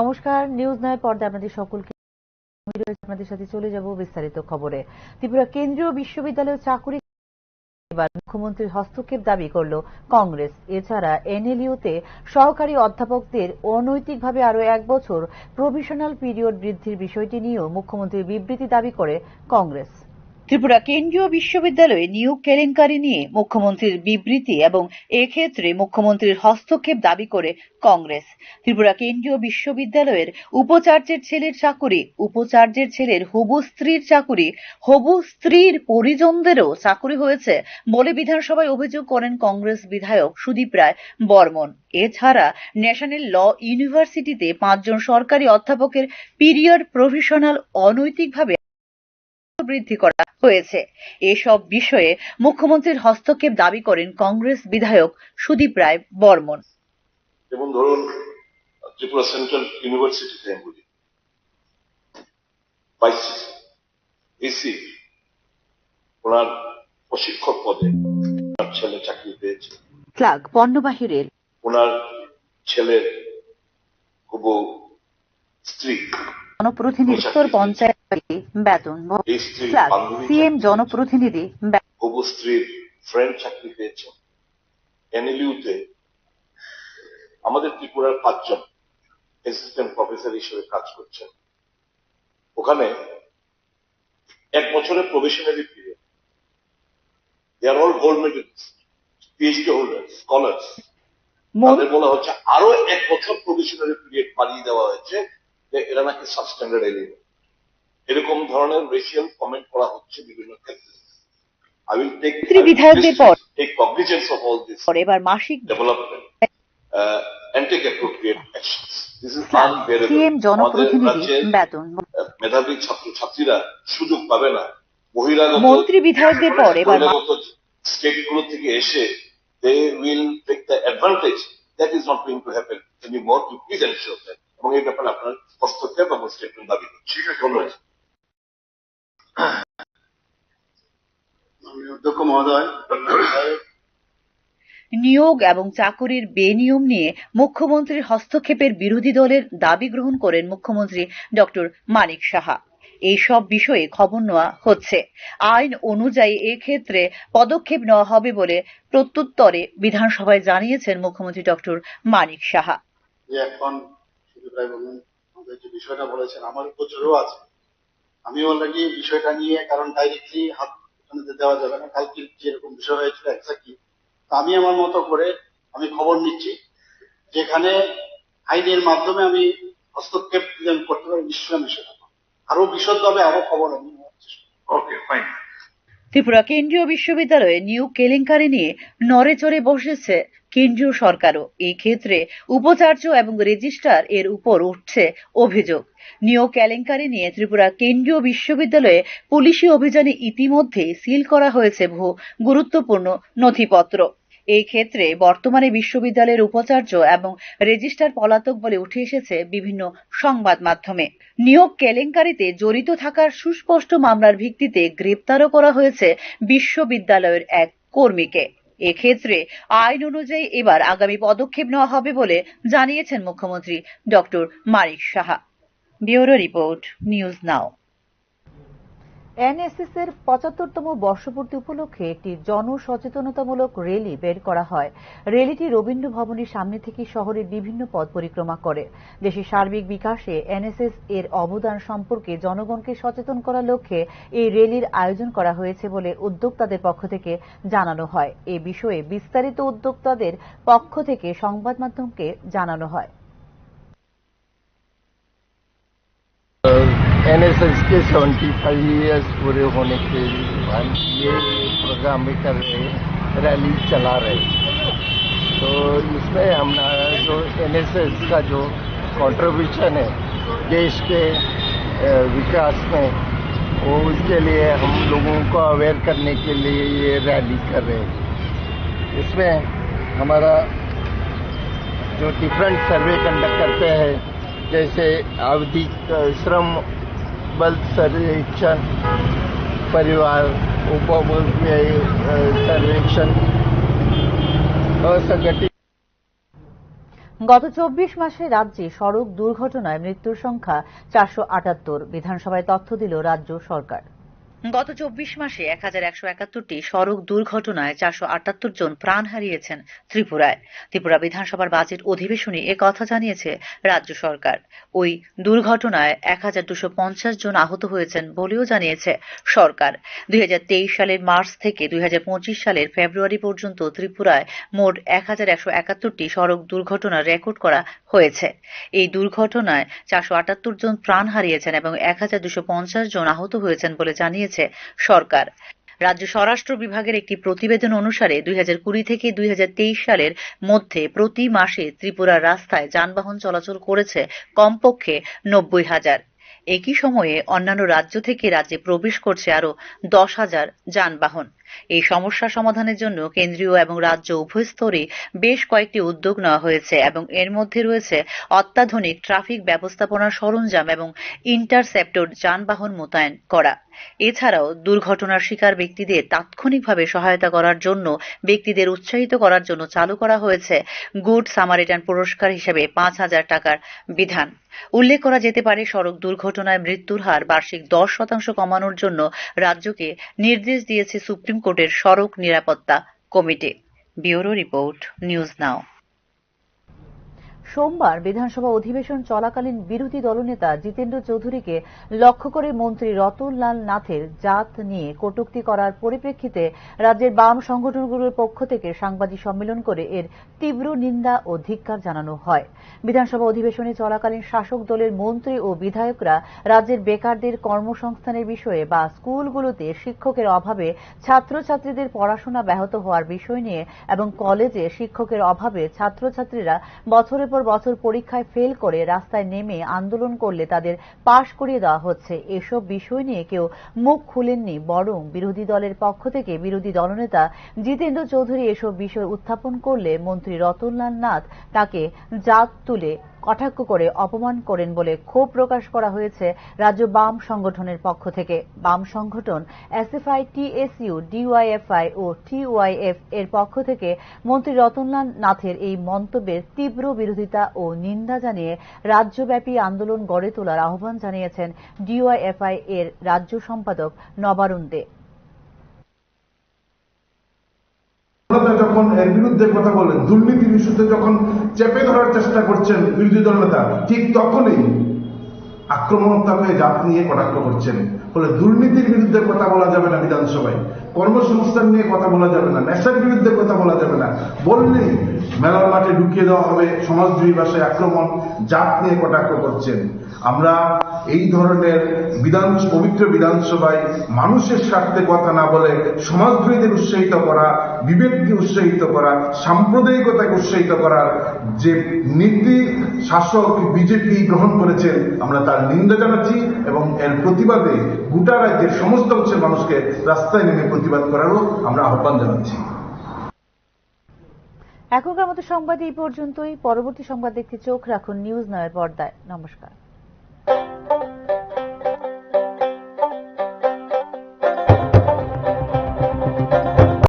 নমস্কার, নিউজ নয় পর্দায় আপনাদের সকলকে আপনাদের সাথে চলে যাব বিস্তারিত খবরে। ত্রিপুরা কেন্দ্রীয় বিশ্ববিদ্যালয়ের চাকুরি এবার মুখ্যমন্ত্রীর হস্তক্ষেপ দাবি করল কংগ্রেস। এছাড়া এনএলইউতে সহকারী অধ্যাপকদের অনৈতিকভাবে আরও 1 বছর প্রভিশনাল পিরিয়ড বৃদ্ধির বিষয়টি নিয়েও মুখ্যমন্ত্রীর বিবৃতি দাবি করে কংগ্রেস। ত্রিপুরা কেন্দ্রীয় বিশ্ববিদ্যালয়ে নিয়োগ কেলেঙ্কারি নিয়ে মুখ্যমন্ত্রীর বিবৃতি এবং এক্ষেত্রে মুখ্যমন্ত্রীর হস্তক্ষেপ দাবি করে কংগ্রেস। ত্রিপুরা কেন্দ্রীয় বিশ্ববিদ্যালয়ের উপাচার্যের ছেলের চাকুরি, উপাচার্যের ছেলের হবু স্ত্রীর চাকুরি, হবু স্ত্রীর পরিজনদেরও চাকুরি হয়েছে বলে বিধানসভায় অভিযোগ করেন কংগ্রেস বিধায়ক সুদীপ রায় বর্মন। এছাড়া ন্যাশনাল ল ইউনিভার্সিটিতে 5 জন সরকারি অধ্যাপকের পিরিয়ড প্রভিশনাল অনৈতিকভাবে বৃদ্ধি করা হয়েছে। এসব বিষয়ে মুখ্যমন্ত্রীর হস্তক্ষেপ দাবি করেন কংগ্রেস বিধায়ক সুদীপ রায় বর্মন। যেমন ধরুন ত্রিপুরা সেন্ট্রাল ইউনিভার্সিটিতে এসি ওনার প্রশিক্ষক পদে ওনার ছেলে চাকরি পেয়েছে। ফ্ল্যাগ পণ্যবাহী রেল, ওনার ছেলের হবু স্ত্রী জনপ্রতিনিধি পঞ্চায়েত বেতন, ফ্ল্যাগ সিএম জনপ্রতিনিধি হবু স্ত্রীর ফ্রেন্ড চাকরি পেয়েছে। এনএলইউতে আমাদের ত্রিপুরার 5 জন অ্যাসিস্ট্যান্ট প্রফেসর হিসেবে কাজ করছেন। ওখানে 1 বছরের probationary period. They are all gold medalist, PhD holder, scholars. তাদের বলা হচ্ছে আরো 1 বছর প্রবেশনারি পিরিয়ড বাড়িয়ে দেওয়া হয়েছে যে এরা নাকি সাবস্ট্যান্ডার্ড এলিমেন্ট। এরকম ধরনের রেশিয়াল কমেন্ট করা হচ্ছে বিভিন্ন ক্ষেত্রে। I will take cognizance of all this development and take appropriate actions. This is unbearable. মেধাবী ছাত্রছাত্রীরা সুযোগ পাবে না। বহিরাগত মন্ত্রী বিধায়কদের পর এবার স্টেটগুলো থেকে এসে they will take the advantage. That is not going to happen anymore. You please ensure that. এবং এই ব্যাপারে আপনার হস্তক্ষেপ এবং স্টেটমেন্ট দাবি করছি। ধন্যবাদ। অধ্যক্ষ মহোদয়, নিয়োগ এবং চাকুরির বেনিয়ম নিয়ে মুখ্যমন্ত্রীর হস্তক্ষেপের বিরোধী দলের দাবি গ্রহণ করেন মুখ্যমন্ত্রী ডক্টর মানিক সাহা। এইসব বিষয়ে খবর নেওয়া হচ্ছে। আইন অনুযায়ী এক্ষেত্রে পদক্ষেপ নেওয়া হবে বলে প্রত্যুত্তরে বিধানসভায় জানিয়েছেন মুখ্যমন্ত্রী ডক্টর মানিক সাহা। এখন যে বিষয়টা বলেছেন আমার উপচেরও আছে। আমি অলরেডি বিষয়টা নিয়ে, কারণ ডাইরেক্টলি হাত দেওয়া যাবে না, কালকে যেরকম বিষয় হয়েছিল এক্স্যাক্টলি আমি আমার মতো করে আমি খবর নিচ্ছি। যেখানে আইনের মাধ্যমে আমি হস্তক্ষেপ করতে পারি, নিশ্চয়ই আমি সেটা আরো বিশদভাবে আরো খবর আমি। ওকে, ফাইন। ত্রিপুরা কেন্দ্রীয় বিশ্ববিদ্যালয়ে নিয়োগ কেলেঙ্কারি নিয়ে নড়েচড়ে বসেছে কেন্দ্রীয় সরকারও। এই ক্ষেত্রে উপাচার্য এবং রেজিস্ট্রার এর উপর উঠছে অভিযোগ। নিয়োগ কেলেঙ্কারি নিয়ে ত্রিপুরা কেন্দ্রীয় বিশ্ববিদ্যালয়ে পুলিশি অভিযানে ইতিমধ্যে সিল করা হয়েছে বহু গুরুত্বপূর্ণ নথিপত্র। এই ক্ষেত্রে বর্তমানে বিশ্ববিদ্যালয়ের উপাচার্য এবং রেজিস্ট্রার পলাতক বলে উঠে এসেছে বিভিন্ন সংবাদ মাধ্যমে। নিয়োগ কেলেঙ্কারিতে জড়িত থাকার সুস্পষ্ট মামলার ভিত্তিতে গ্রেপ্তারও করা হয়েছে বিশ্ববিদ্যালয়ের এক কর্মীকে। এক্ষেত্রে আইন অনুযায়ী এবার আগামী পদক্ষেপ নেওয়া হবে বলে জানিয়েছেন মুখ্যমন্ত্রী doctor Manik Saha. Bureau report, news now. NSS এর 75তম বর্ষপূর্তি উপলক্ষে একটি জনসচেতনতামূলক র্যালি বের করা হয়। র্যালিটি রবীন্দ্র ভবনের সামনে থেকে শহরের বিভিন্ন পথ পরিক্রমা করে। দেশের সার্বিক বিকাশে এনএসএস এর অবদান সম্পর্কে জনগণকে সচেতন করার লক্ষ্যে এই র্যালির আয়োজন করা হয়েছে বলে উদ্যোক্তাদের পক্ষ থেকে জানানো হয়। এ বিষয়ে বিস্তারিত উদ্যোক্তাদের পক্ষ থেকে সংবাদ মাধ্যমকে জানানো হয়। एनएसएस के 75 ईयर्स पूरे होने के बाद ये प्रोग्राम भी कर रहे, रैली चला रहे। तो इसमें हमारा जो एनएसएस का जो कंट्रीब्यूशन है देश के विकास में, वो उसके लिए हम लोगों को अवेयर करने के लिए ये रैली कर रहे हैं। इसमें हमारा जो डिफरेंट सर्वे कंडक्ट करते हैं, जैसे आवधिक श्रम बल सर्वेक्षण, परिवार उपभोग सर्वेक्षण, असंगठित গত 24 মাসে রাজ্যে সড়ক দুর্ঘটনায় মৃত্যুর সংখ্যা 478। বিধানসভায় তথ্য দিল রাজ্য সরকার। গত 24 মাসে 1171টি সড়ক দুর্ঘটনায় 478 জন প্রাণ হারিয়েছেন ত্রিপুরায়। ত্রিপুরা বিধানসভার বাজেট অধিবেশনে কথা জানিয়েছে রাজ্য সরকার। ওই দুর্ঘটনায় 1250 জন আহত হয়েছেন বলেও জানিয়েছে সরকার। 2023 সালের মার্চ থেকে 2025 সালের ফেব্রুয়ারি পর্যন্ত ত্রিপুরায় মোট 1171টি সড়ক দুর্ঘটনা রেকর্ড করা হয়েছে। এই দুর্ঘটনায় 478 জন প্রাণ হারিয়েছেন এবং 1250 জন আহত হয়েছেন বলে জানিয়েছে সরকার। রাজ্য স্বরাষ্ট্র বিভাগের একটি প্রতিবেদন অনুসারে 2020 থেকে 2023 সালের মধ্যে প্রতি মাসে ত্রিপুরার রাস্তায় যানবাহন চলাচল করেছে কমপক্ষে 90,000। একই সময়ে অন্যান্য রাজ্য থেকে রাজ্যে প্রবেশ করছে আরো 10,000 যানবাহন। এই সমস্যা সমাধানের জন্য কেন্দ্রীয় এবং রাজ্য উভয় স্তরে বেশ কয়েকটি উদ্যোগ নেওয়া হয়েছে এবং এর মধ্যে রয়েছে অত্যাধুনিক ট্রাফিক ব্যবস্থাপনার সরঞ্জাম এবং ইন্টারসেপ্টর যানবাহন মোতায়েন করা। এছাড়াও দুর্ঘটনার শিকার ব্যক্তিদের তাৎক্ষণিকভাবে সহায়তা করার জন্য ব্যক্তিদের উৎসাহিত করার জন্য চালু করা হয়েছে গুড সামারিটান পুরস্কার হিসেবে 5,000 টাকার বিধান। উল্লেখ করা যেতে পারে, সড়ক দুর্ঘটনায় মৃত্যুর হার বার্ষিক 10% কমানোর জন্য রাজ্যকে নির্দেশ দিয়েছে সুপ্রিম কোর্টের সড়ক নিরাপত্তা কমিটি। ব্যুরো রিপোর্ট, নিউজ নাও। সোমবার বিধানসভা অধিবেশন চলাকালীন বিরোধী দলনেতা জিতেন্দ্র চৌধুরীকে লক্ষ্য করে মন্ত্রী রতনলাল নাথের জাত নিয়ে কটূক্তি করার পরিপ্রেক্ষিতে রাজ্যের বাম সংগঠনগুলোর পক্ষ থেকে সাংবাদিক সম্মেলন করে এর তীব্র নিন্দা ও ধিক্কার জানানো হয়। বিধানসভা অধিবেশনে চলাকালীন শাসক দলের মন্ত্রী ও বিধায়করা রাজ্যের বেকারদের কর্মসংস্থানের বিষয়ে বা স্কুলগুলোতে শিক্ষকের অভাবে ছাত্রছাত্রীদের পড়াশোনা ব্যাহত হওয়ার বিষয় নিয়ে এবং কলেজে শিক্ষকের অভাবে ছাত্রছাত্রীরা বছরের পর বছর পরীক্ষায় ফেল করে রাস্তায় নেমে আন্দোলন করলে তাদের পাশ করিয়ে দেওয়া হচ্ছে। এসব বিষয় নিয়ে কেউ মুখ খুলেননি, বরং বিরোধী দলের পক্ষ থেকে বিরোধী দলনেতা জিতেন্দ্র চৌধুরী এসব বিষয় উত্থাপন করলে মন্ত্রী রতনলাল নাথ তাকে জাত তুলে কটাক্ষ করে অপমান করেন বলে ক্ষোভ প্রকাশ করা হয়েছে রাজ্য বাম সংগঠনের পক্ষ থেকে। বাম সংগঠন এসএফআই, টিএসইউ, ডিওয়াইএফআই ও টিওয়াইএফ এর পক্ষ থেকে মন্ত্রী রতনলাল নাথের এই মন্তব্যের তীব্র বিরোধিতা ও নিন্দা জানিয়ে রাজ্যব্যাপী আন্দোলন গড়ে তোলার আহ্বান জানিয়েছেন ডিওয়াইএফআই এর রাজ্য সম্পাদক নবারুণ দে। যখন এর বিরুদ্ধে কথা বলেন, দুর্নীতির ইস্যুতে যখন চেপে ধরার চেষ্টা করছেন বিরোধী দল নেতা, ঠিক তখনই আক্রমণাত্মক হয়ে জাত নিয়ে কটাক্ষ করছেন। ফলে দুর্নীতির বিরুদ্ধে কথা বলা যাবে না বিধানসভায়, কর্মসংস্থান নিয়ে কথা বলা যাবে না, নেশার বিরুদ্ধে কথা বলা যাবে না, বললেই মেলার মাঠে ঢুকিয়ে দেওয়া হবে সমাজদ্রোহী ভাষায় আক্রমণ, জাত নিয়ে কটাক্ষ করছেন। আমরা এই ধরনের পবিত্র বিধানসভায় মানুষের স্বার্থে কথা না বলে সমাজদ্রোহীদের উৎসাহিত করা, বিবেককে উৎসাহিত করা, সাম্প্রদায়িকতাকে উৎসাহিত করার যে নীতি শাসক বিজেপি গ্রহণ করেছেন, আমরা তার নিন্দা জানাচ্ছি এবং এর প্রতিবাদে গোটা রাজ্যের সমস্ত অংশের মানুষকে রাস্তায় নেমে প্রতিবাদ করারও আমরা আহ্বান জানাচ্ছি। এখনকার মতো সংবাদ এই পর্যন্তই। পরবর্তী সংবাদ দেখতে চোখ রাখুন নিউজ নাওয়ের পর্দায়। নমস্কার।